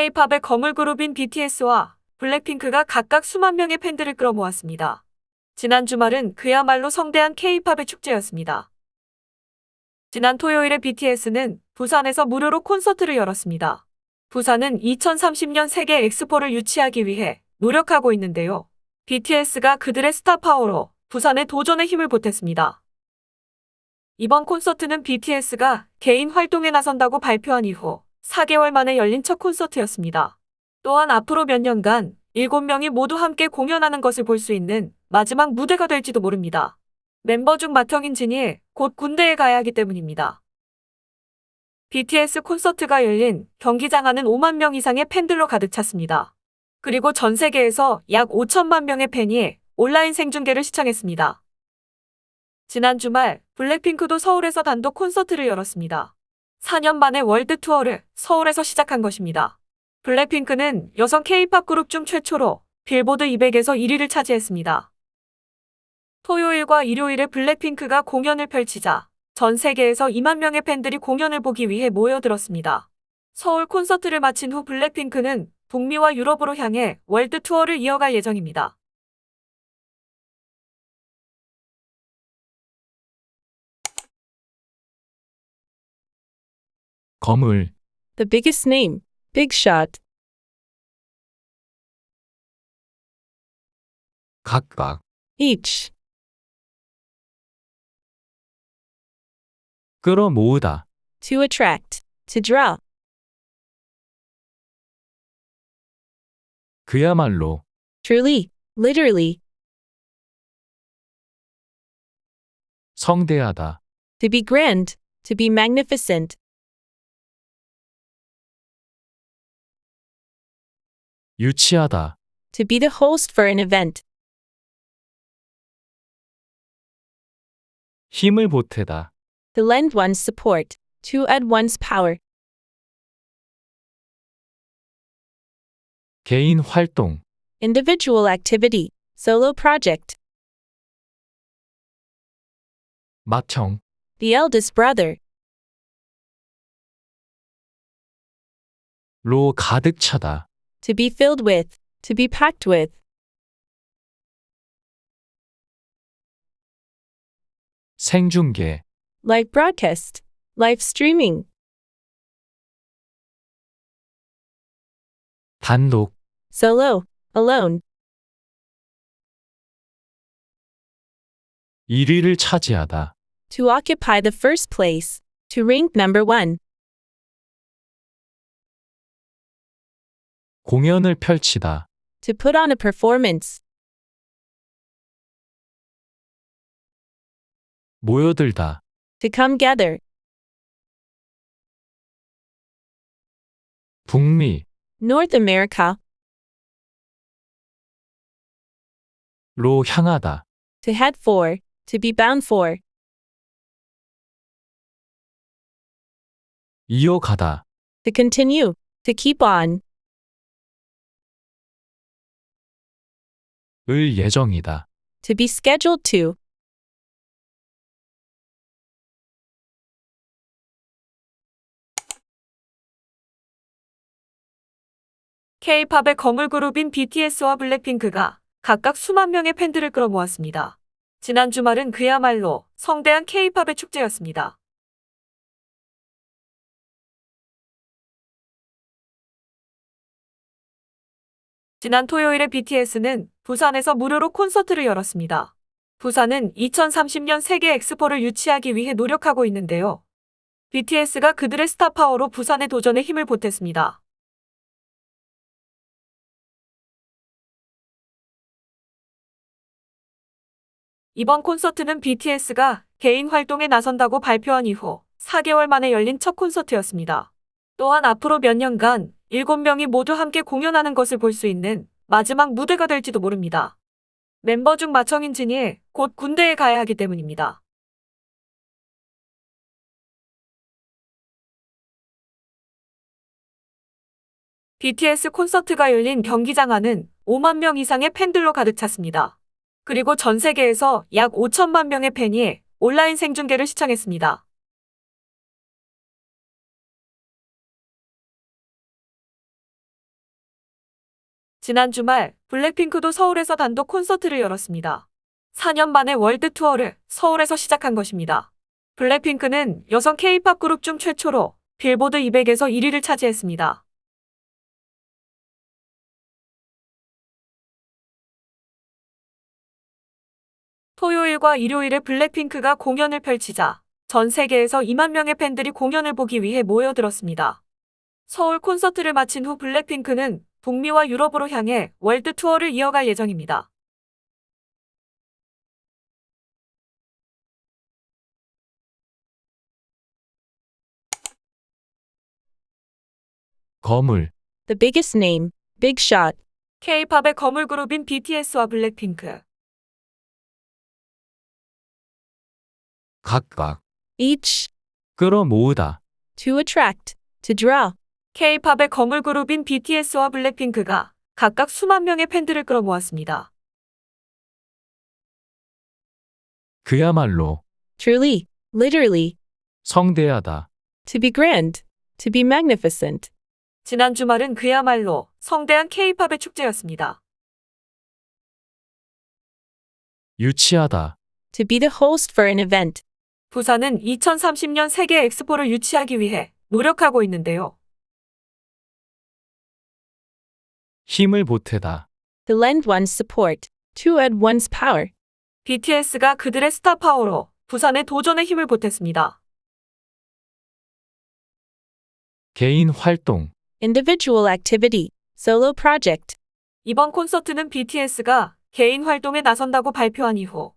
K-팝의 거물 그룹인 BTS와 블랙핑크가 각각 수만 명의 팬들을 끌어모았습니다. 지난 주말은 그야말로 성대한 K-팝의 축제였습니다. 지난 토요일에 BTS는 부산에서 무료로 콘서트를 열었습니다. 부산은 2030년 세계 엑스포를 유치하기 위해 노력하고 있는데요. BTS가 그들의 스타 파워로 부산에 도전의 힘을 보탰습니다. 이번 콘서트는 BTS가 개인 활동에 나선다고 발표한 이후 4개월 만에 열린 첫 콘서트였습니다. 또한 앞으로 몇 년간 7명이 모두 함께 공연하는 것을 볼 수 있는 마지막 무대가 될지도 모릅니다. 멤버 중 맏형인 진이 곧 군대에 가야 하기 때문입니다. BTS 콘서트가 열린 경기장 안은 5만 명 이상의 팬들로 가득 찼습니다. 그리고 전 세계에서 약 5천만 명의 팬이 온라인 생중계를 시청했습니다. 지난 주말 블랙핑크도 서울에서 단독 콘서트를 열었습니다. 4년 만에 월드 투어를 서울에서 시작한 것입니다. 블랙핑크는 여성 K-팝 그룹 중 최초로 빌보드 200에서 1위를 차지했습니다. 토요일과 일요일에 블랙핑크가 공연을 펼치자 전 세계에서 2만 명의 팬들이 공연을 보기 위해 모여들었습니다. 서울 콘서트를 마친 후 블랙핑크는 북미와 유럽으로 향해 월드 투어를 이어갈 예정입니다. 거물, The biggest name, big shot. 각각, Each, 끌어모으다, to attract, to draw. 그야말로, Truly, literally, 성대하다, to be grand, to be magnificent. 유치하다, To be the host for an event. 힘을 보태다, To lend one's support, to add one's power. 개인 활동, Individual activity, solo project. 맏형, The eldest brother. 로 가득 차다, To be filled with, to be packed with. 생중계, Live broadcast, live streaming. 단독, Solo, alone. 1위를 차지하다, To occupy the first place, to rank number one. 공연을 펼치다, To put on a performance. 모여들다, To come gather. 북미, North America. 로 향하다, To head for, to be bound for. 이어가다, To continue, to keep on. 을 예정이다, To be scheduled to. K-팝의 거물 그룹인 BTS와 블랙핑크가 각각 수만 명의 팬들을 끌어모았습니다. 지난 주말은 그야말로 성대한 K-팝의 축제였습니다. 지난 토요일에 BTS는 부산에서 무료로 콘서트를 열었습니다. 부산은 2030년 세계 엑스포를 유치하기 위해 노력하고 있는데요. BTS가 그들의 스타 파워로 부산의 도전에 힘을 보탰습니다. 이번 콘서트는 BTS가 개인 활동에 나선다고 발표한 이후 4개월 만에 열린 첫 콘서트였습니다. 또한 앞으로 몇 년간 7명이 모두 함께 공연하는 것을 볼 수 있는 마지막 무대가 될지도 모릅니다. 멤버 중 맏형인 진이 곧 군대에 가야 하기 때문입니다. BTS 콘서트가 열린 경기장 안은 5만 명 이상의 팬들로 가득 찼습니다. 그리고 전 세계에서 약 5천만 명의 팬이 온라인 생중계를 시청했습니다. 지난 주말 블랙핑크도 서울에서 단독 콘서트를 열었습니다. 4년 만에 월드 투어를 서울에서 시작한 것입니다. 블랙핑크는 여성 K-팝 그룹 중 최초로 빌보드 200에서 1위를 차지했습니다. 토요일과 일요일에 블랙핑크가 공연을 펼치자 전 세계에서 2만 명의 팬들이 공연을 보기 위해 모여들었습니다. 서울 콘서트를 마친 후 블랙핑크는 북미와 유럽으로 향해 월드 투어를 이어갈 예정입니다. 거물, The biggest name, big shot. K-팝의 거물 그룹인 BTS와 블랙핑크. 각각, Each. 끌어모으다, To attract. To draw. K-팝의 거물 그룹인 BTS와 블랙핑크가 각각 수만 명의 팬들을 끌어모았습니다. 그야말로, Truly. Literally. 성대하다, To be grand. To be magnificent. 지난 주말은 그야말로 성대한 K-팝의 축제였습니다. 유치하다, To be the host for an event. 부산은 2030년 세계 엑스포를 유치하기 위해 노력하고 있는데요. 힘을 보태다, To lend one's support. To add one's power. BTS가 그들의 스타 파워로 부산의 도전에 힘을 보탰습니다. 개인 활동, Individual activity. Solo project. 이번 콘서트는 BTS가 개인 활동에 나선다고 발표한 이후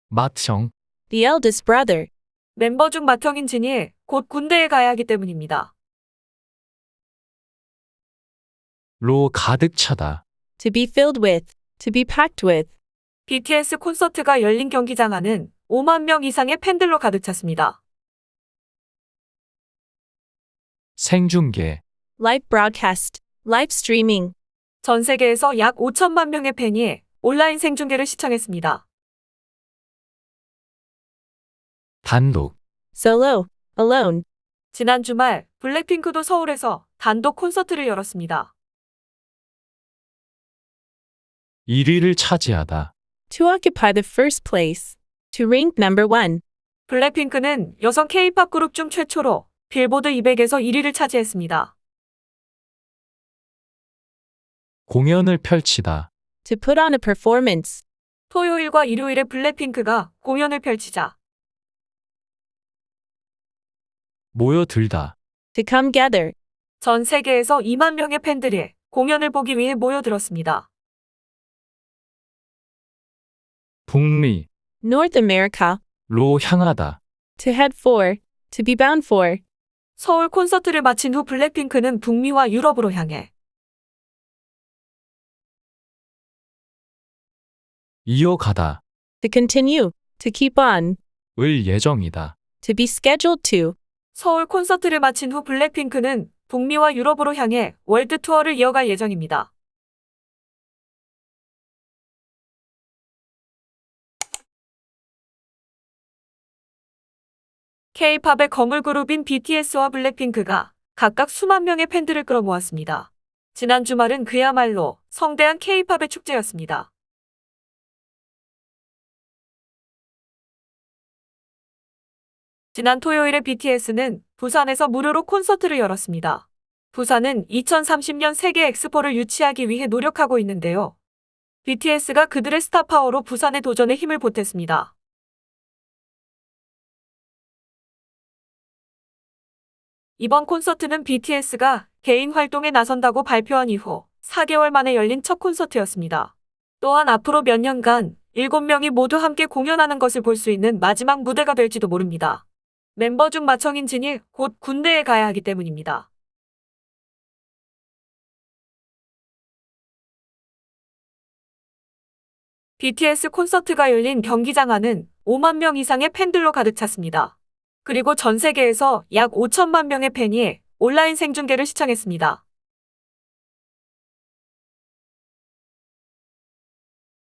맏형, The eldest brother. 멤버 중 맏형인 진이 곧 군대에 가야 하기 때문입니다. 로 가득 차다, To be filled with. To be packed with. BTS 콘서트가 열린 경기장 안은 5만 명 이상의 팬들로 가득 찼습니다. 생중계, Live broadcast. Live streaming. 전 세계에서 약 5천만 명의 팬이 온라인 생중계를 시청했습니다. 단독, Solo. Alone. 지난 주말 블랙핑크도 서울에서 단독 콘서트를 열었습니다. 1위를 차지하다, To occupy the first place. To rank number one. 블랙핑크는 여성 K-팝 그룹 중 최초로 빌보드 200에서 1위를 차지했습니다. 공연을 펼치다, To put on a performance. 토요일과 일요일에 블랙핑크가 공연을 펼치자 모여들다, To come gather. 전 세계에서 2만 명의 팬들이 공연을 보기 위해 모여들었습니다. 북미, North America. 로 향하다, To head for. To be bound for. 서울 콘서트를 마친 후 블랙핑크는 북미와 유럽으로 향해 이어가다, To continue. To keep on. 을 예정이다, To be scheduled to. 서울 콘서트를 마친 후 블랙핑크는 북미와 유럽으로 향해 월드 투어를 이어갈 예정입니다. K-팝의 거물 그룹인 BTS와 블랙핑크가 각각 수만 명의 팬들을 끌어모았습니다. 지난 주말은 그야말로 성대한 K-팝의 축제였습니다. 지난 토요일에 BTS는 부산에서 무료로 콘서트를 열었습니다. 부산은 2030년 세계 엑스포를 유치하기 위해 노력하고 있는데요. BTS가 그들의 스타 파워로 부산의 도전에 힘을 보탰습니다. 이번 콘서트는 BTS가 개인 활동에 나선다고 발표한 이후 4개월 만에 열린 첫 콘서트였습니다. 또한 앞으로 몇 년간 7명이 모두 함께 공연하는 것을 볼 수 있는 마지막 무대가 될지도 모릅니다. 멤버 중 맏형인 진이 곧 군대에 가야 하기 때문입니다. BTS 콘서트가 열린 경기장 안은 5만 명 이상의 팬들로 가득 찼습니다. 그리고 전 세계에서 약 5천만 명의 팬이 온라인 생중계를 시청했습니다.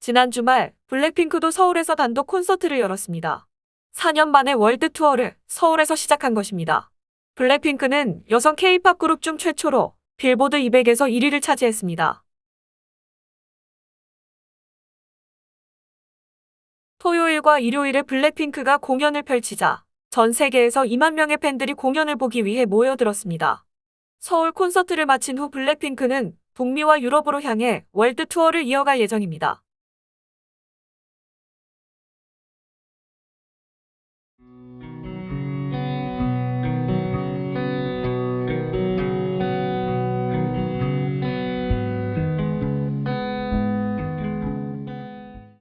지난 주말 블랙핑크도 서울에서 단독 콘서트를 열었습니다. 4년 만에 월드 투어를 서울에서 시작한 것입니다. 블랙핑크는 여성 K-팝 그룹 중 최초로 빌보드 200에서 1위를 차지했습니다. 토요일과 일요일에 블랙핑크가 공연을 펼치자 전 세계에서 2만 명의 팬들이 공연을 보기 위해 모여들었습니다. 서울 콘서트를 마친 후 블랙핑크는 북미와 유럽으로 향해 월드 투어를 이어갈 예정입니다.